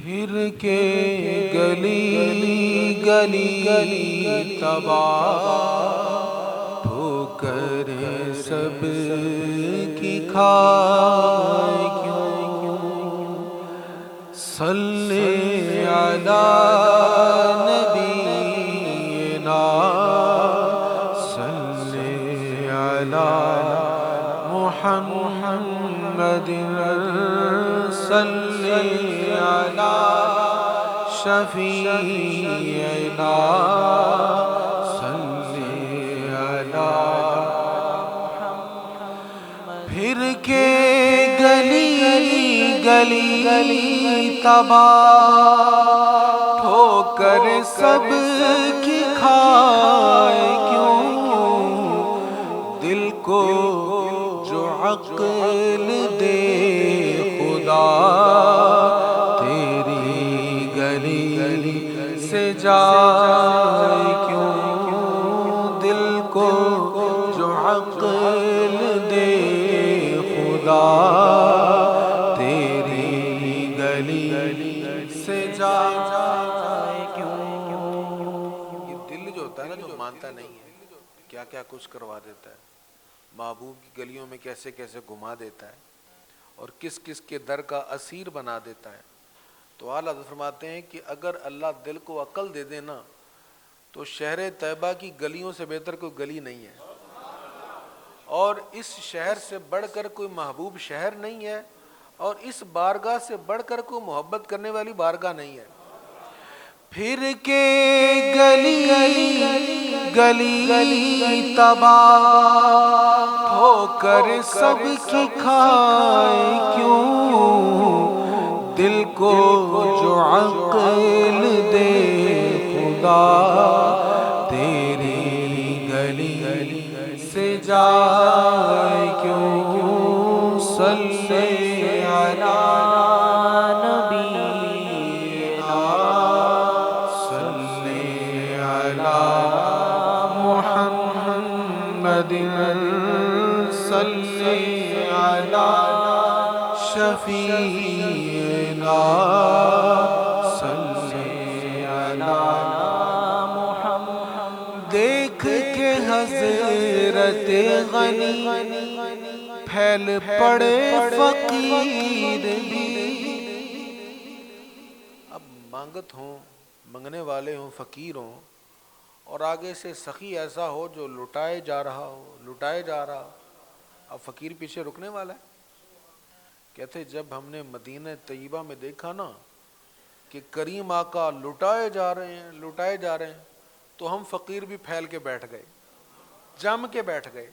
پھر کے گلی گلی تباہ ٹھوکر سب کی کھائے کیوں؟ صلی علی نبینا صلی علی محمد صلی علی شفیعنا صلی علی پھر کے گلی گلی تباہ ٹھوکر سب کی کھائے کیوں؟ دل کو جو عقل دے خدا تیری گلی سے جائے کیوں؟ دل کو جو عقل دے خدا تیری گلی سے جائے کیوں؟ یہ دل جو ہوتا ہے نا، جو مانتا نہیں ہے، کیا کیا کچھ کروا دیتا ہے، محبوب کی گلیوں میں کیسے کیسے گھما دیتا ہے اور کس کس کے در کا اسیر بنا دیتا ہے۔ تو اعلیٰ حضرت فرماتے ہیں کہ اگر اللہ دل کو عقل دے دے نا تو شہر طیبہ کی گلیوں سے بہتر کوئی گلی نہیں ہے، اور اس شہر سے بڑھ کر کوئی محبوب شہر نہیں ہے، اور اس بارگاہ سے بڑھ کر کوئی محبت کرنے والی بارگاہ نہیں ہے۔ پھر کے گلی گلی تباہ ٹھوکر سب کی کھائے کیوں؟ دل کو جو عقل دے خدا تیری گلی سے جائے کیوں؟ صلی علی صلی علی شفیعنا صلی علی محمد۔ دیکھ کے حضرت غنی پھیل پڑے فقیر بھی، اب مانگت ہوں، منگنے والے ہوں، فقیر ہوں، اور آگے سے سخی ایسا ہو جو لٹائے جا رہا ہو، لٹائے جا رہا، اب فقیر پیچھے رکنے والا ہے؟ کہتے جب ہم نے مدینہ طیبہ میں دیکھا نا کہ کریم آقا لٹائے جا رہے ہیں، لٹائے جا رہے ہیں، تو ہم فقیر بھی پھیل کے بیٹھ گئے، جم کے بیٹھ گئے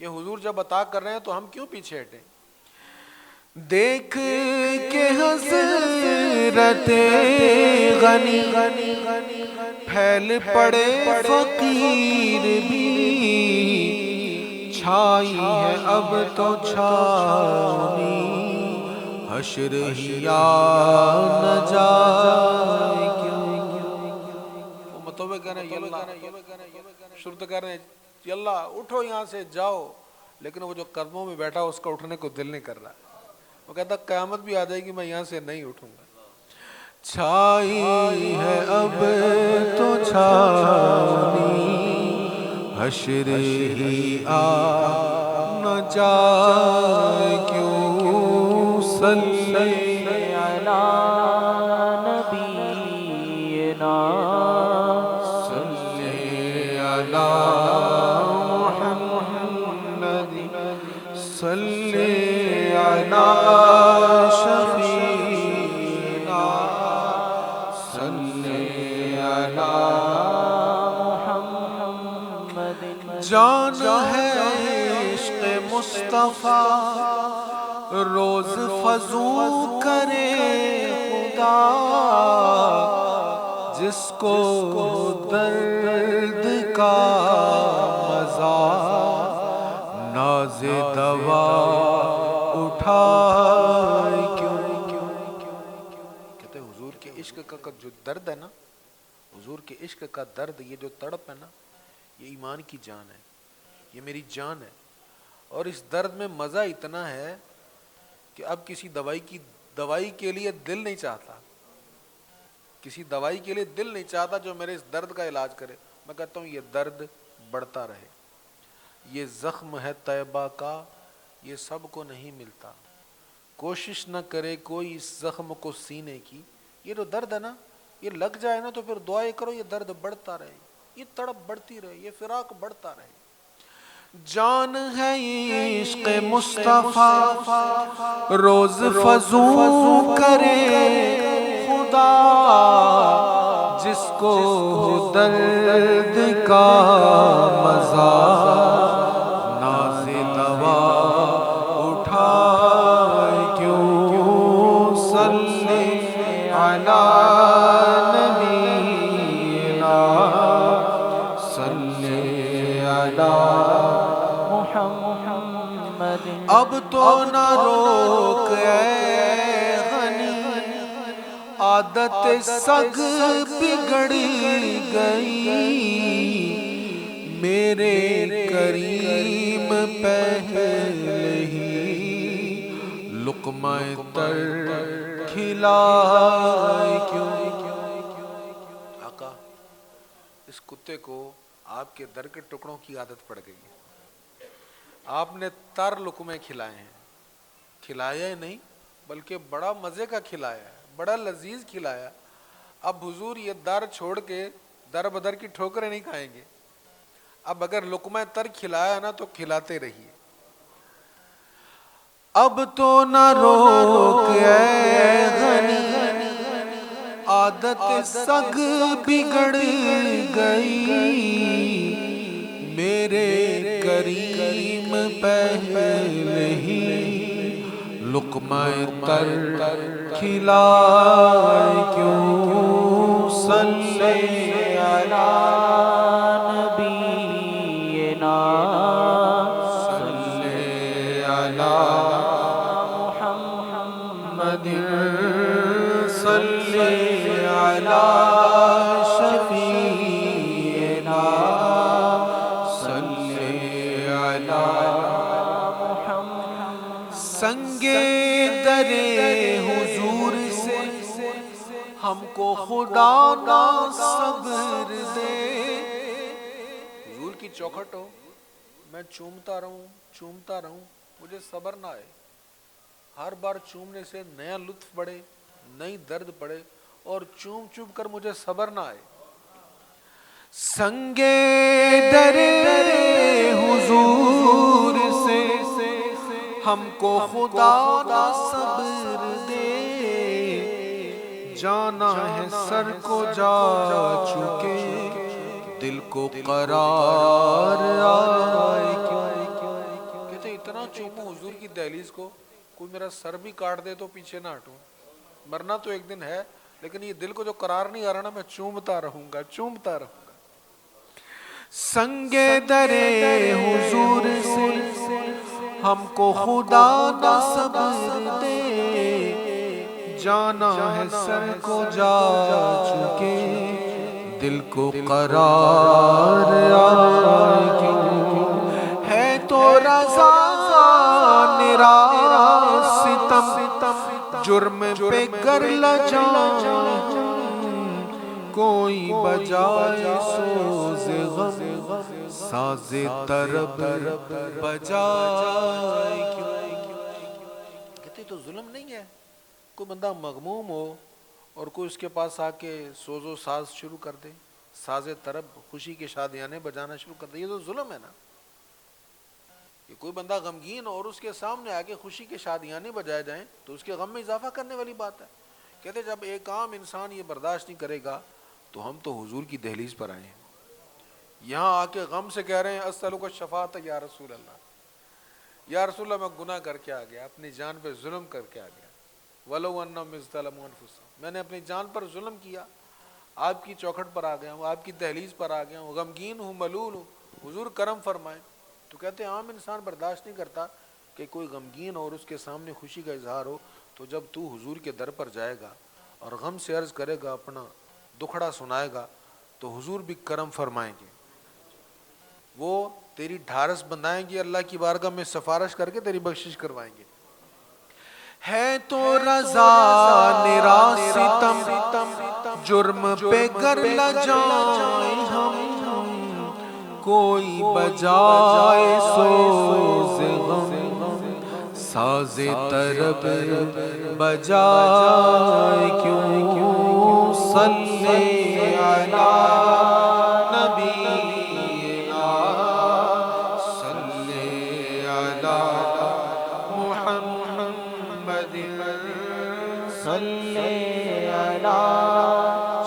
کہ حضور جب عطا کر رہے ہیں تو ہم کیوں پیچھے ہٹیں؟ دیکھ کے حضرت غنی پھیل پڑے فقیر بھی، چھائی ہے اب تو چھاؤنی حشر ہی آ نہ جائے کیوں؟ وہ متوبہ کہہ رہے ہیں یاللہ، شرط کہہ رہے ہیں یاللہ اٹھو یہاں سے جاؤ، لیکن وہ جو قدموں میں بیٹھا اس کا اٹھنے کو دل نہیں کر رہا، وہ کہتا قیامت بھی آ جائے گی میں یہاں سے نہیں اٹھوں گا۔ چھائی ہے اب تو چھاؤنی حشر ہی آ نہ جائے کیوں؟ صلی علی نبینا صلی علی محمد صلی علی شفیعنا صلی علی جان ہے عشق مصطفیٰ روز فزوں کرے خدا، جس کو درد کا مزہ ناز دوا اٹھائے کیوں؟ کہتے حضور کے عشق کا جو درد ہے نا، حضور کے عشق کا درد، یہ جو تڑپ ہے نا، یہ ایمان کی جان ہے، یہ میری جان ہے، اور اس درد میں مزہ اتنا ہے کہ اب کسی دوائی کے لیے دل نہیں چاہتا، کسی دوائی کے لیے دل نہیں چاہتا جو میرے اس درد کا علاج کرے. میں کہتا ہوں یہ درد بڑھتا رہے. یہ زخم ہے طیبہ کا، یہ سب کو نہیں ملتا. کوشش نہ کرے کوئی اس زخم کو سینے کی. یہ جو درد ہے نا، یہ لگ جائے نا تو پھر دعائیں کرو یہ درد بڑھتا رہے، یہ تڑپ بڑھتی رہے، یہ فراق بڑھتا رہے. جان ہے عشق مصطفیٰ روز فزوں کرے خدا، جس کو درد کا مزہ ناز دوا اٹھائے کیوں صلی علی نبینا صلی علی محمد. اب تو نہ روک اے غنی، عادت سگ بگڑ گئی. میرے کریم پہلے ہی لقمہ تر کھلائے کیوں. آقا اس کتے کو آپ کے در کے ٹکڑوں کی عادت پڑ گئی. آپ نے تر لقمے کھلائے ہیں، کھلایا ہی نہیں بلکہ بڑا مزے کا کھلایا ہے، بڑا لذیذ کھلایا. اب حضور یہ در چھوڑ کے در بدر کی ٹھوکریں نہیں کھائیں گے. اب اگر لقمہ تر کھلایا نا تو کھلاتے رہیے. اب تو نہ روک اے غنی، عادت سگ بگڑ گئی. میرے کریم پہلے ہی لقمہ تر کھلائے کیوں صلی علی نبینا صلی علی محمد صلی علی شفیعنا صلی علی محمد. سنگے درے حضور سے ہم کو خدا نہ صبر دے. حضور کی چوکھٹ ہو، میں چومتا رہوں مجھے صبر نہ آئے. ہر بار چومنے سے نیا لطف بڑھے، نئی درد پڑے، اور چوم کر مجھے صبر نہ آئے. سنگے درے حضور سے ہم کو خدا نہ صبر دے. جانا ہے سر کو جا چکے، دل کو قرار آئے کیوں. کہتے اتنا چوموں حضور کی دہلیز کو، کوئی میرا سر بھی کاٹ دے تو پیچھے نہ ہٹوں. مرنا تو ایک دن ہے، لیکن یہ دل کو جو قرار نہیں آ رہا نا، میں چومتا رہوں گا. سنگے درے حضور سے ہم کو خدا نہ صبر دے. جانا ہے سر کو جا چکے، دل کو قرار آئے کیوں. ہے تو رضا نرا ستم، جرم پہ گر لجاں کوئی بجائے سوز غم، ساز طرب بجائے کیوں. کہتے تو ظلم نہیں ہے کوئی بندہ مغموم ہو اور کوئی اس کے پاس آ کے سوز و ساز شروع کر دے، ساز طرب خوشی کے شادیانے بجانا شروع کر دے. یہ تو ظلم ہے نا. کہ کوئی بندہ غمگین اور اس کے سامنے آ کے خوشی کے شادیانے بجائے جائیں تو اس کے غم میں اضافہ کرنے والی بات ہے. کہتے جب ایک عام انسان یہ برداشت نہیں کرے گا تو ہم تو حضور کی دہلیز پر آئے ہیں، یہاں آ کے غم سے کہہ رہے ہیں اسألک الشفاعۃ یا رسول اللہ. یا رسول اللہ میں گناہ کر کے آ گیا، اپنی جان پہ ظلم کر کے آ گیا. وَلَوْ أَنَّهُمْ إِذْ ظَلَمُوا أَنفُسَهُمْ، میں نے اپنی جان پر ظلم کیا، آپ کی چوکھٹ پر آ گیا ہوں، آپ کی دہلیز پر آ گیا ہوں، غمگین ہوں، ملول ہوں، حضور کرم فرمائیں. تو کہتے ہیں عام انسان برداشت نہیں کرتا کہ کوئی غمگین اور اس کے سامنے خوشی کا اظہار ہو. تو جب تو حضور کے در پر جائے گا اور غم سے عرض کرے گا، اپنا دکھڑا سنائے گا، تو حضور بھی کرم فرمائیں گے. وہ تیری ڈھارس بندھائیں گے، اللہ کی بارگاہ میں سفارش کر کے تیری بخشش کروائیں گے. ہے تو رضا نرا ستم، جرم پہ گر لجائیں ہم کوئی بجائے سوز غم ساز طرب بجائے کیوں صلی علی نبینا صلی علی محمد صلی علی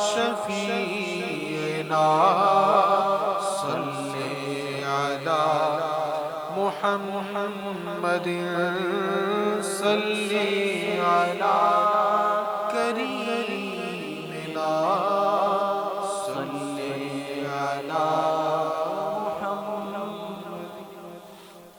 شفیعنا صلی علی محمد صلی علی